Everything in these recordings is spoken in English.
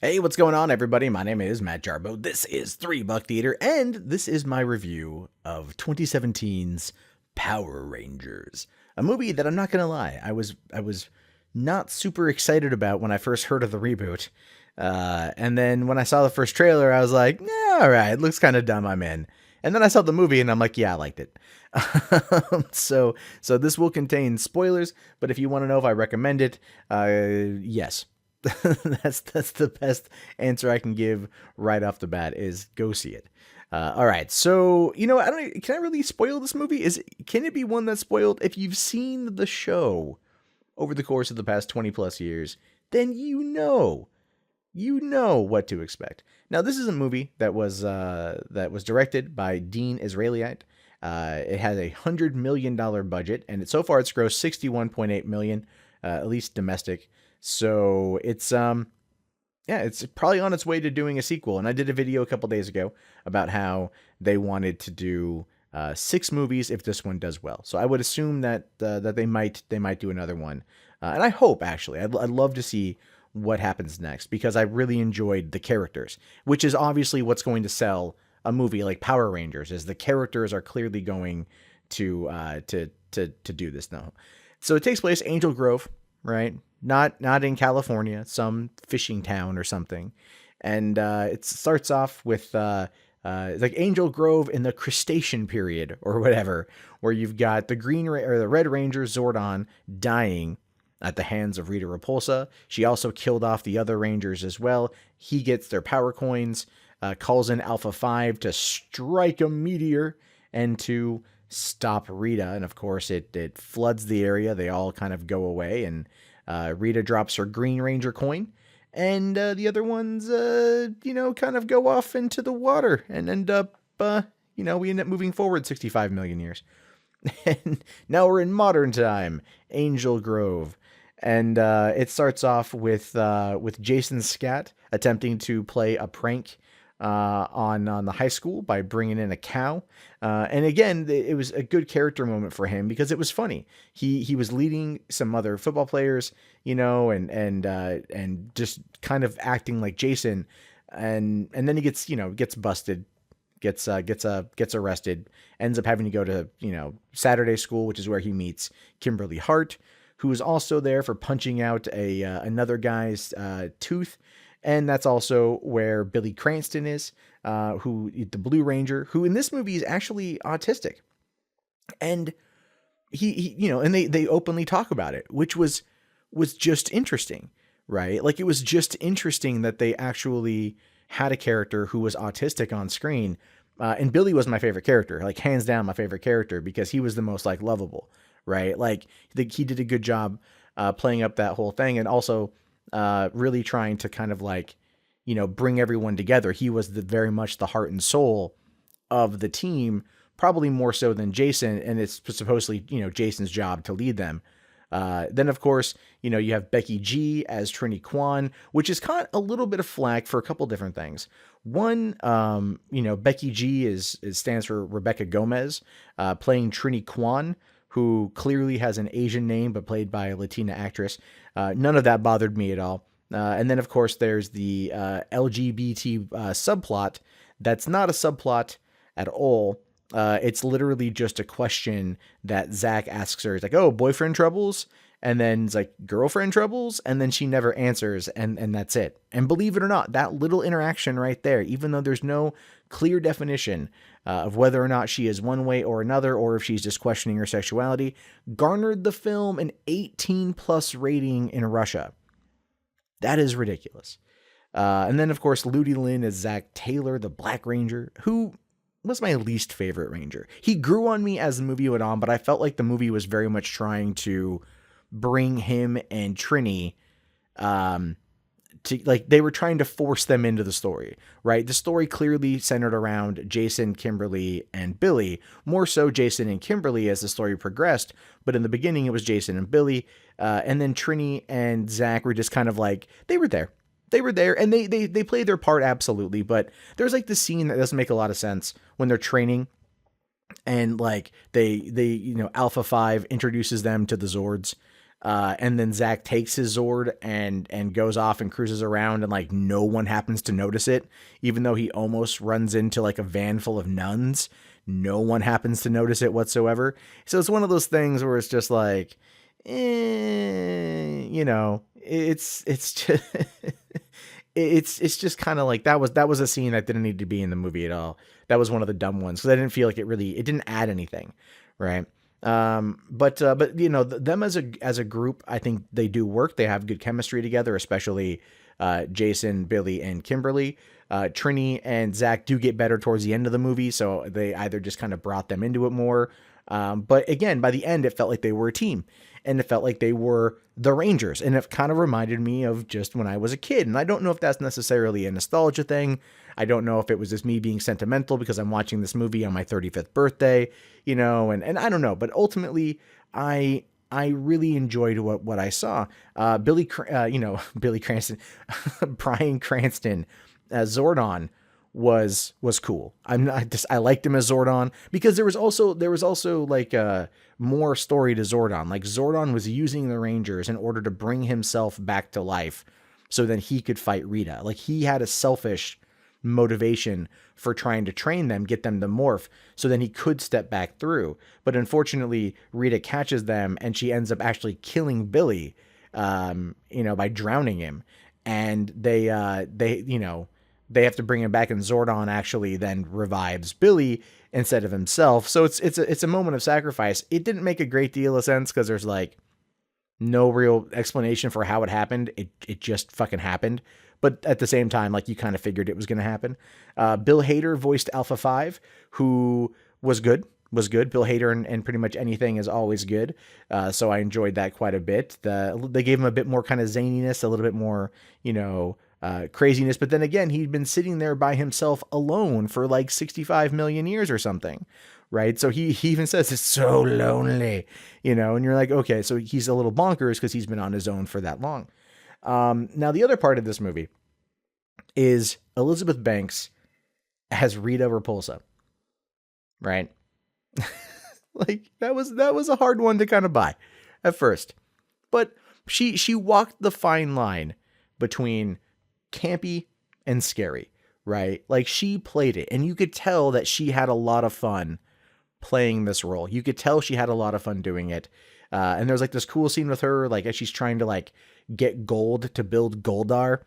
Hey, what's going on, everybody? My name is Matt Jarbo. This is Three Buck Theater, and this is my review of 2017's Power Rangers, a movie that I'm not gonna lie, I was not super excited about when I first heard of the reboot, and then when I saw the first trailer, I was like, "Yeah, all right, it looks kind of dumb. I'm in." And then I saw the movie, and I'm like, "Yeah, I liked it." So this will contain spoilers, but if you want to know if I recommend it, yes. That's the best answer I can give right off the bat is go see it. All right, so I don't. Can I really spoil this movie? Can it be one that's spoiled? If you've seen the show over the course of the past 20 plus years, then you know what to expect. Now, this is a movie that was directed by Dean Israelite. It has $100 million budget, and so far it's grossed 61.8 million, at least domestic. So it's probably on its way to doing a sequel. And I did a video a couple days ago about how they wanted to do 6 movies if this one does well. So I would assume that they might do another one, and I hope actually I'd love to see what happens next because I really enjoyed the characters, which is obviously what's going to sell a movie like Power Rangers. Is the characters are clearly going to do this now. So it takes place Angel Grove, right? Not in California, some fishing town or something. And it starts off with like Angel Grove in the Crustacean period or whatever, where you've got or the Red Ranger Zordon dying at the hands of Rita Repulsa. She also killed off the other Rangers as well. He gets their power coins, calls in Alpha 5 to strike a meteor and to stop Rita. And of course, it floods the area. They all kind of go away, and Rita drops her Green Ranger coin. And the other ones, kind of go off into the water and end up, we end up moving forward 65 million years. And now we're in modern time, Angel Grove. And it starts off with Jason Scat attempting to play a prank on the high school by bringing in a cow. And again, it was a good character moment for him because it was funny. He was leading some other football players, and just kind of acting like Jason, and then he gets busted, gets arrested, ends up having to go to Saturday school, which is where he meets Kimberly Hart, who is also there for punching out another guy's tooth. And that's also where Billy Cranston is, who the Blue Ranger, who in this movie is actually autistic. And and they openly talk about it, which was just interesting, right? Like, it was just interesting that they actually had a character who was autistic on screen. And Billy was my favorite character, like hands down my favorite character, because he was the most like lovable, right? Like, he did a good job playing up that whole thing, and also really trying to kind of like, bring everyone together. He was very much the heart and soul of the team, probably more so than Jason. And it's supposedly, Jason's job to lead them. Then, of course, you have Becky G as Trini Kwan, which is caught a little bit of flack for a couple different things. One, Becky G stands for Rebecca Gomez, playing Trini Kwan, who clearly has an Asian name, but played by a Latina actress. None of that bothered me at all. And then, of course, there's the LGBT subplot. That's not a subplot at all. It's literally just a question that Zach asks her. It's like, oh, boyfriend troubles? And then it's like, girlfriend troubles? And then she never answers, and that's it. And believe it or not, that little interaction right there, even though there's no clear definition of whether or not she is one way or another, or if she's just questioning her sexuality, garnered the film an 18 plus rating in Russia. That is ridiculous. And then, of course, Ludi Lin is Zach Taylor, the Black Ranger, who was my least favorite Ranger. He grew on me as the movie went on, but I felt like the movie was very much trying to bring him and Trini, to, like, they were trying to force them into the story, right? The story clearly centered around Jason, Kimberly, and Billy, more so Jason and Kimberly as the story progressed. But in the beginning, it was Jason and Billy. And then Trini and Zach were just kind of like, they were there. They were there, and they played their part, absolutely. But there's like this scene that doesn't make a lot of sense when they're training, and like they Alpha 5 introduces them to the Zords, And then Zack takes his Zord and goes off and cruises around, and like no one happens to notice it, even though he almost runs into like a van full of nuns. No one happens to notice it whatsoever. So it's one of those things where it's just like, it's just it's just kind of like that was a scene that didn't need to be in the movie at all. That was one of the dumb ones because I didn't feel like it didn't add anything, right? But them as a group, I think they do work. They have good chemistry together, especially Jason, Billy, and Kimberly. Trini and Zack do get better towards the end of the movie, so they either just kind of brought them into it more. But again, by the end, it felt like they were a team, and it felt like they were the Rangers, and it kind of reminded me of just when I was a kid. And I don't know if that's necessarily a nostalgia thing. I don't know if it was just me being sentimental because I'm watching this movie on my 35th birthday, and I don't know. But ultimately, I really enjoyed what I saw. Billy Cranston, Bryan Cranston as Zordon was cool. I liked him as Zordon because there was also like more story to Zordon. Like Zordon was using the Rangers in order to bring himself back to life so then he could fight Rita. Like he had a selfish motivation for trying to train them, get them to morph so then he could step back through. But unfortunately, Rita catches them and she ends up actually killing Billy by drowning him. And they have to bring him back, and Zordon actually then revives Billy instead of himself. So it's a moment of sacrifice. It didn't make a great deal of sense because there's like no real explanation for how it happened. It just fucking happened. But at the same time, like you kind of figured it was going to happen. Bill Hader voiced Alpha 5, who was good. Bill Hader and pretty much anything is always good. So I enjoyed that quite a bit. They gave him a bit more kind of zaniness, a little bit more, craziness. But then again, he'd been sitting there by himself alone for like 65 million years or something. Right. So he even says it's so lonely, and you're like, okay, so he's a little bonkers because he's been on his own for that long. Now the other part of this movie is Elizabeth Banks as Rita Repulsa. Right. Like that was a hard one to kind of buy at first, but she walked the fine line between campy and scary, right? Like she played it, and you could tell that she had a lot of fun playing this role. You could tell she had a lot of fun doing it. And there's like this cool scene with her, like as she's trying to like get gold to build Goldar,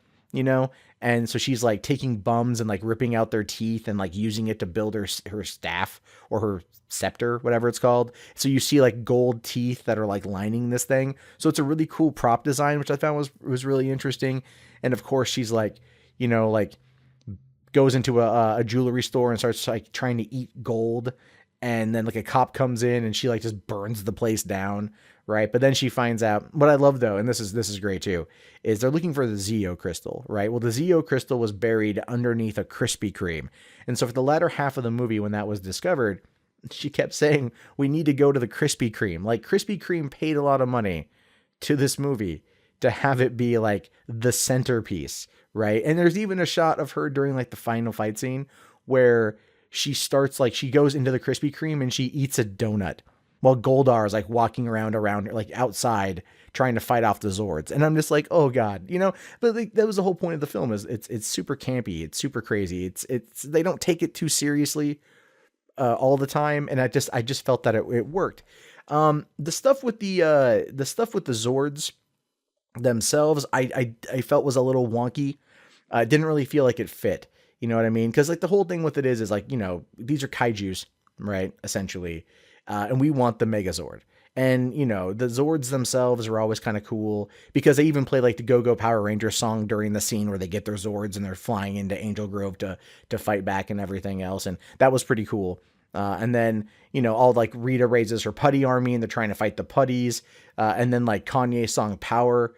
and so she's like taking bums and like ripping out their teeth and like using it to build her staff or her scepter, whatever it's called. So you see like gold teeth that are like lining this thing. So it's a really cool prop design, which I found was really interesting. And of course she's like, like goes into a jewelry store and starts like trying to eat gold. And then like a cop comes in and she like just burns the place down. Right. But then she finds out what I love though. And this is great too, is they're looking for the Zeo crystal, right? Well, the Zeo crystal was buried underneath a Krispy Kreme. And so for the latter half of the movie, when that was discovered, she kept saying, we need to go to the Krispy Kreme. Like Krispy Kreme paid a lot of money to this movie to have it be like the centerpiece. Right. And there's even a shot of her during like the final fight scene where she starts like she goes into the Krispy Kreme and she eats a donut while Goldar is like walking around like outside trying to fight off the Zords. And I'm just like, oh God, but like, that was the whole point of the film is it's super campy. It's super crazy. It's, they don't take it too seriously all the time. And I just felt that it worked. The stuff with the Zords themselves, I felt was a little wonky. It didn't really feel like it fit. You know what I mean? Because like the whole thing with it is like, these are kaijus, right? Essentially. And we want the Megazord. And, the Zords themselves are always kind of cool because they even play like the Go-Go Power Rangers song during the scene where they get their Zords and they're flying into Angel Grove to fight back and everything else. And that was pretty cool. And then, all like Rita raises her putty army and they're trying to fight the putties. And then like Kanye's song Power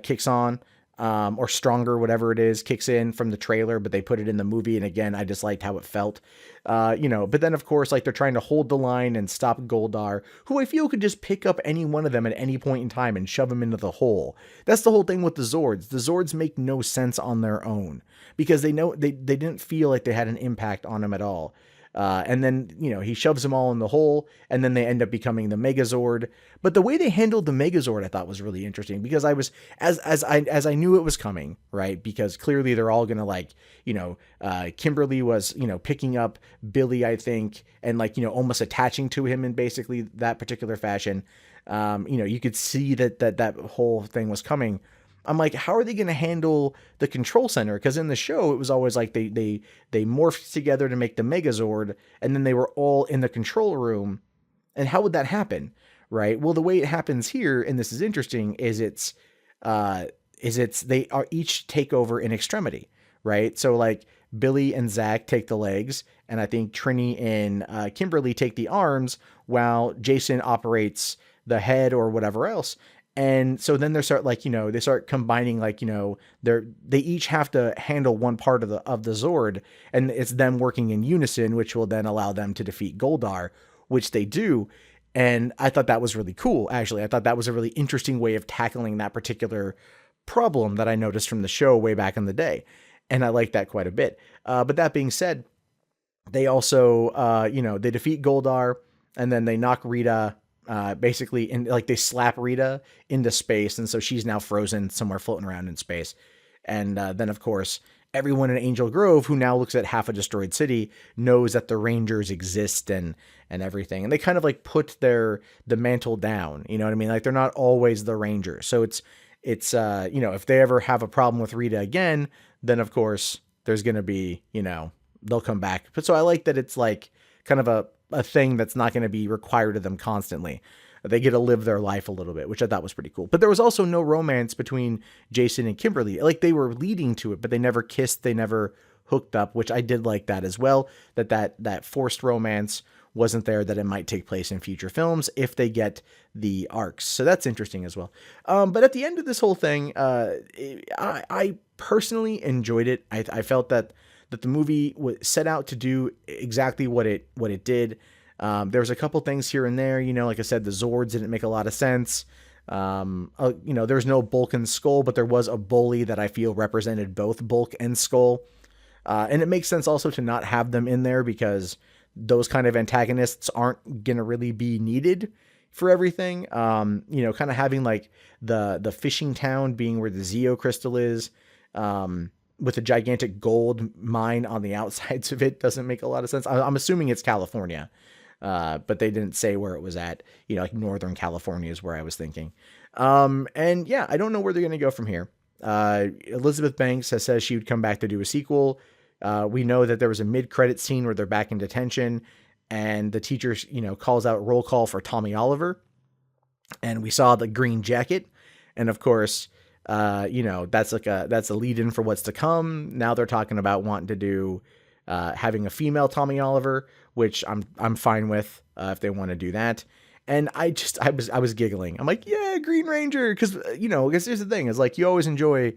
kicks on. Or Stronger, whatever it is, kicks in from the trailer, but they put it in the movie. And again, I just liked how it felt, but then of course, like they're trying to hold the line and stop Goldar, who I feel could just pick up any one of them at any point in time and shove them into the hole. That's the whole thing with the Zords. The Zords make no sense on their own because they know they didn't feel like they had an impact on them at all. And then, he shoves them all in the hole, and then they end up becoming the Megazord. But the way they handled the Megazord, I thought was really interesting, because I was, as I knew it was coming, right? Because clearly they're all gonna Kimberly was, picking up Billy, I think, and almost attaching to him in basically that particular fashion. You could see that whole thing was coming. I'm like, how are they going to handle the control center? Because in the show, it was always like they morphed together to make the Megazord, and then they were all in the control room. And how would that happen, right? Well, the way it happens here, and this is interesting, is they are each take over an extremity, right? So like Billy and Zach take the legs, and I think Trini and Kimberly take the arms, while Jason operates the head or whatever else. And so then they start combining, they each have to handle one part of the Zord, and it's them working in unison, which will then allow them to defeat Goldar, which they do. And I thought that was really cool. Actually, I thought that was a really interesting way of tackling that particular problem that I noticed from the show way back in the day. And I like that quite a bit. But that being said, they also, they defeat Goldar, and then they knock Rita, basically, they slap Rita into space, and so she's now frozen somewhere floating around in space. And then, of course, everyone in Angel Grove, who now looks at half a destroyed city, knows that the Rangers exist and everything. And they kind of put the mantle down. You know what I mean? They're not always the Rangers. So it's if they ever have a problem with Rita again, then of course there's going to be, they'll come back. But so I like that it's kind of a thing that's not going to be required of them constantly. They get to live their life a little bit, which I thought was pretty cool. But there was also no romance between Jason and Kimberly. They were leading to it, but they never kissed. They never hooked up, which I did like that as well. That forced romance wasn't there, that it might take place in future films if they get the arcs. So that's interesting as well. But at the end of this whole thing, I personally enjoyed it. I felt that the movie set out to do exactly what it did. There was a couple things here and there, like I said, the Zords didn't make a lot of sense. There's no Bulk and Skull, but there was a bully that I feel represented both Bulk and Skull. And it makes sense also to not have them in there, because those kind of antagonists aren't going to really be needed for everything. Kind of having the fishing town being where the Zeo crystal is, with a gigantic gold mine on the outsides of it doesn't make a lot of sense. I'm assuming it's California, but they didn't say where it was at. Northern California is where I was thinking. And yeah, I don't know where they're going to go from here. Elizabeth Banks says she would come back to do a sequel. We know that there was a mid-credit scene where they're back in detention, and the teacher, calls out roll call for Tommy Oliver, and we saw the green jacket, and of course, that's a lead in for what's to come. Now they're talking about wanting to do, having a female Tommy Oliver, which I'm fine with, if they want to do that. And I was giggling. I'm like, yeah, Green Ranger. Cause I guess here's the thing is you always enjoy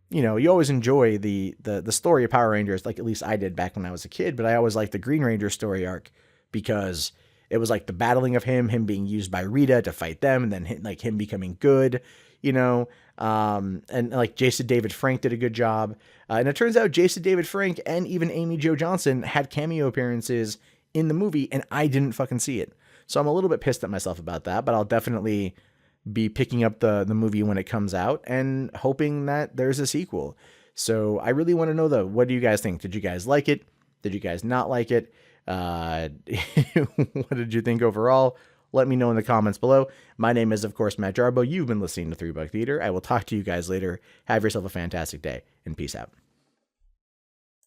the story of Power Rangers. At least I did back when I was a kid, but I always liked the Green Ranger story arc, because it was the battling of him being used by Rita to fight them, and then him becoming good, and Jason David Frank did a good job. And it turns out Jason David Frank and even Amy Jo Johnson had cameo appearances in the movie, and I didn't fucking see it. So I'm a little bit pissed at myself about that, but I'll definitely be picking up the movie when it comes out and hoping that there's a sequel. So I really want to know, though, what do you guys think? Did you guys like it? Did you guys not like it? What did you think overall? Let me know in the comments below. My name is, of course, Matt Jarbo. You've been listening to 3 Buck Theater. I will talk to you guys later. Have yourself a fantastic day, and peace out.